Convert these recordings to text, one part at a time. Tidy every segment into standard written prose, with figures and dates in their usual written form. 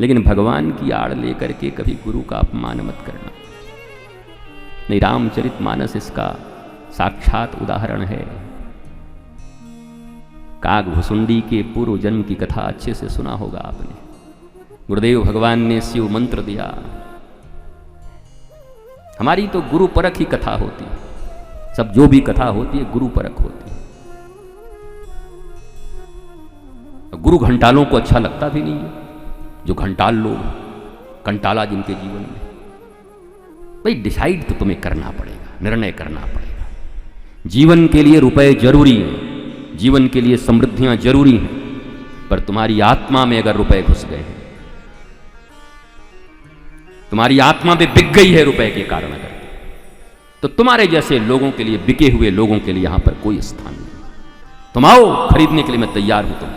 लेकिन भगवान की आड़ लेकर के कभी गुरु का अपमान मत करना। नहीं, रामचरितमानस इसका साक्षात उदाहरण है। कागभुसुंडी के पूर्व जन्म की कथा अच्छे से सुना होगा आपने। गुरुदेव भगवान ने शिव मंत्र दिया। हमारी तो गुरु परख ही कथा होती है, सब जो भी कथा होती है गुरु परख होती है। गुरु घंटालों को अच्छा लगता भी नहीं है, जो घंटाल लोग, कंटाला जिनके जीवन में। भाई डिसाइड तो तुम्हें करना पड़ेगा, निर्णय करना पड़ेगा। जीवन के लिए रुपए जरूरी हैं, जीवन के लिए समृद्धियां जरूरी हैं, पर तुम्हारी आत्मा में अगर रुपए घुस गए हैं, तुम्हारी आत्मा में बिक गई है रुपए के कारण अगर, तो तुम्हारे जैसे लोगों के लिए, बिके हुए लोगों के लिए यहां पर कोई स्थान नहीं। तुम आओ, खरीदने के लिए मैं तैयार हूं। तुम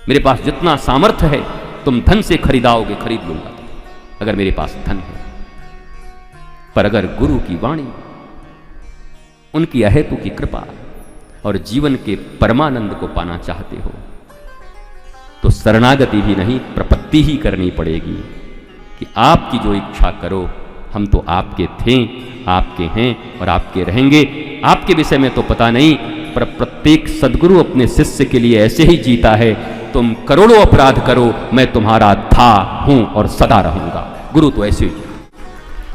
मेरे पास जितना सामर्थ्य है, तुम धन से खरीदाओगे, खरीद लूंगा अगर मेरे पास धन है। पर अगर गुरु की वाणी, उनकी अहेतु की कृपा और जीवन के परमानंद को पाना चाहते हो, तो शरणागति भी नहीं, प्रपत्ति ही करनी पड़ेगी कि आपकी जो इच्छा करो। हम तो आपके थे, आपके हैं और आपके रहेंगे। आपके विषय में तो पता नहीं, पर प्रत्येक सद्गुरु अपने शिष्य के लिए ऐसे ही जीता है। तुम करोड़ों अपराध करो, मैं तुम्हारा था, हूं और सदा रहूंगा। गुरु तो ऐसे ही,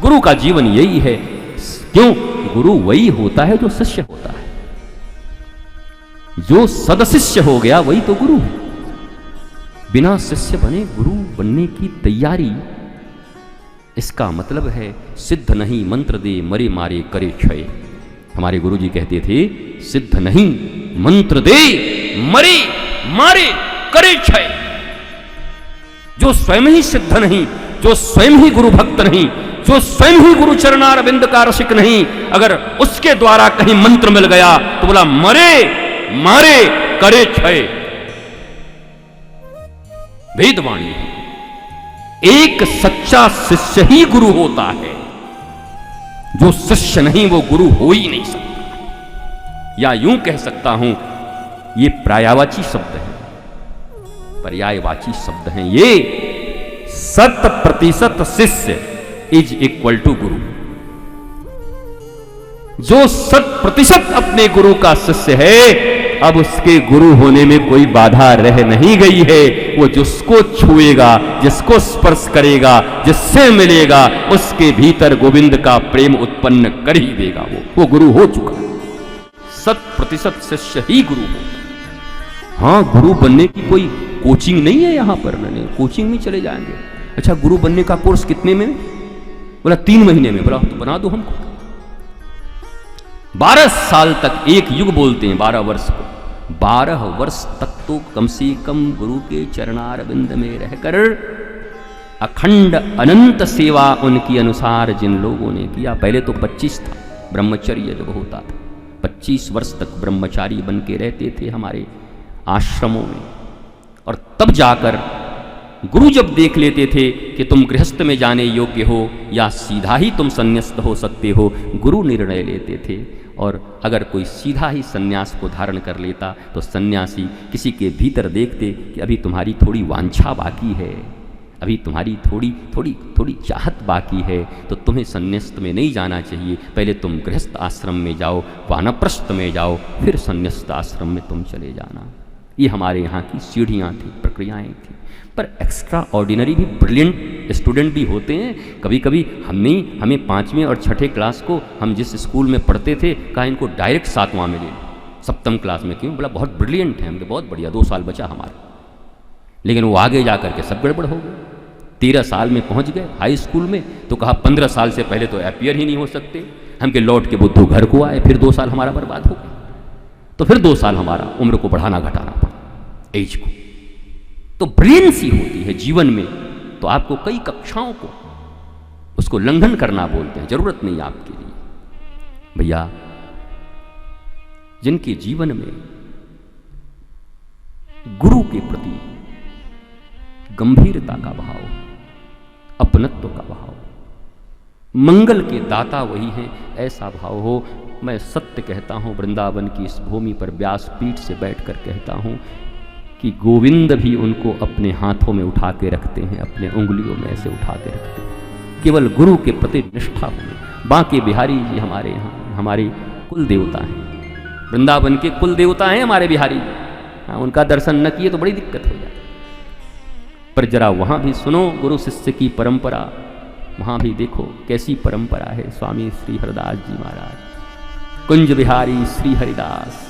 गुरु का जीवन यही है। क्यों? गुरु वही होता है जो शिष्य होता है। जो सदशिष्य हो गया वही तो गुरु है। बिना शिष्य बने गुरु बनने की तैयारी, इसका मतलब है सिद्ध नहीं मंत्र दे, मरे मारे करे क्षय। हमारे गुरु जी कहते थे, सिद्ध नहीं मंत्र दे, मरे मारे करे क्षय। जो स्वयं ही सिद्ध नहीं, जो स्वयं ही गुरु भक्त नहीं, जो स्वयं ही गुरु चरणारविंद का रसिक नहीं, अगर उसके द्वारा कहीं मंत्र मिल गया तो बोला मरे मारे करे क्षय। वेदवाणी है। एक सच्चा शिष्य ही गुरु होता है, जो शिष्य नहीं वो गुरु हो ही नहीं सकता। या यूं कह सकता हूं, ये पर्यायवाची शब्द है, पर्यायवाची शब्द हैं ये। 100% शिष्य इज इक्वल टू गुरु। जो 100% अपने गुरु का शिष्य है, अब उसके गुरु होने में कोई बाधा रह नहीं गई है। वो जिसको छुएगा, जिसको स्पर्श करेगा, जिससे मिलेगा, उसके भीतर गोविंद का प्रेम उत्पन्न कर ही देगा। वो गुरु हो चुका। 100% शिष्य ही गुरु हो। हाँ, गुरु बनने की कोई कोचिंग नहीं है यहां पर। नहीं, कोचिंग में चले जाएंगे। अच्छा, गुरु बनने का कोर्स कितने में? बोला 3 महीने में। बोला तो बना दो हमको। 12 साल तक, एक युग बोलते हैं 12 वर्ष को। 12 वर्ष तक तो कम से कम गुरु के चरणारविंद में रहकर अखंड अनंत सेवा उनकी अनुसार जिन लोगों ने किया। पहले तो 25 था ब्रह्मचर्य जब होता था, 25 वर्ष तक ब्रह्मचारी बन के रहते थे हमारे आश्रमों में। और तब जाकर गुरु जब देख लेते थे कि तुम गृहस्थ में जाने योग्य हो या सीधा ही तुम संन्यास्त हो सकते हो, गुरु निर्णय लेते थे। और अगर कोई सीधा ही संन्यास को धारण कर लेता तो सन्यासी किसी के भीतर देखते कि अभी तुम्हारी थोड़ी वांछा बाकी है, अभी तुम्हारी थोड़ी चाहत बाकी है, तो तुम्हें संन्यास्त में नहीं जाना चाहिए। पहले तुम गृहस्थ आश्रम में जाओ, वानप्रस्थ में जाओ, फिर संन्यास्त आश्रम में तुम चले जाना। ये हमारे यहाँ की सीढ़ियाँ थी, प्रक्रियाएँ थी। पर एक्स्ट्रा ऑर्डिनरी भी ब्रिलियंट स्टूडेंट भी होते हैं। कभी कभी हमें 5वीं और 6ठे क्लास को, हम जिस स्कूल में पढ़ते थे, कहा इनको डायरेक्ट 7वां में ले लो, 7वीं क्लास में। क्यों? बोला बहुत ब्रिलियंट है। हमने बहुत बढ़िया, 2 साल बचा हमारा। लेकिन वो आगे जा करके सब गड़बड़ हो गए। 13 साल में पहुंच गए हाई स्कूल में, तो कहा 15 साल से पहले तो अपियर ही नहीं हो सकते। हम के लौट के बुद्धू घर को आए, फिर 2 साल हमारा बर्बाद हो गया। तो फिर 2 साल हमारा उम्र को बढ़ाना घटाना पड़ा, एज को। तो ब्रिलियंसी होती है जीवन में, तो आपको कई कक्षाओं को उसको लंघन करना बोलते हैं, जरूरत नहीं आपके लिए। भैया, जिनके जीवन में गुरु के प्रति गंभीरता का भाव, अपनत्व का भाव, मंगल के दाता वही है, ऐसा भाव हो। मैं सत्य कहता हूं, वृंदावन की इस भूमि पर व्यासपीठ से बैठकर कहता हूं, कि गोविंद भी उनको अपने हाथों में उठा के रखते हैं, अपने उंगलियों में ऐसे उठा के रखते हैं, केवल गुरु के प्रति निष्ठा हुई। बांके बिहारी जी हमारे यहाँ हमारे कुल देवता हैं, वृंदावन के कुल देवता हैं हमारे बिहारी जी। हाँ, उनका दर्शन न किए तो बड़ी दिक्कत हो जाए। पर जरा वहाँ भी सुनो गुरु शिष्य की परंपरा, वहाँ भी देखो कैसी परंपरा है। स्वामी श्री हरिदास जी महाराज, कुंज बिहारी श्री हरिदास,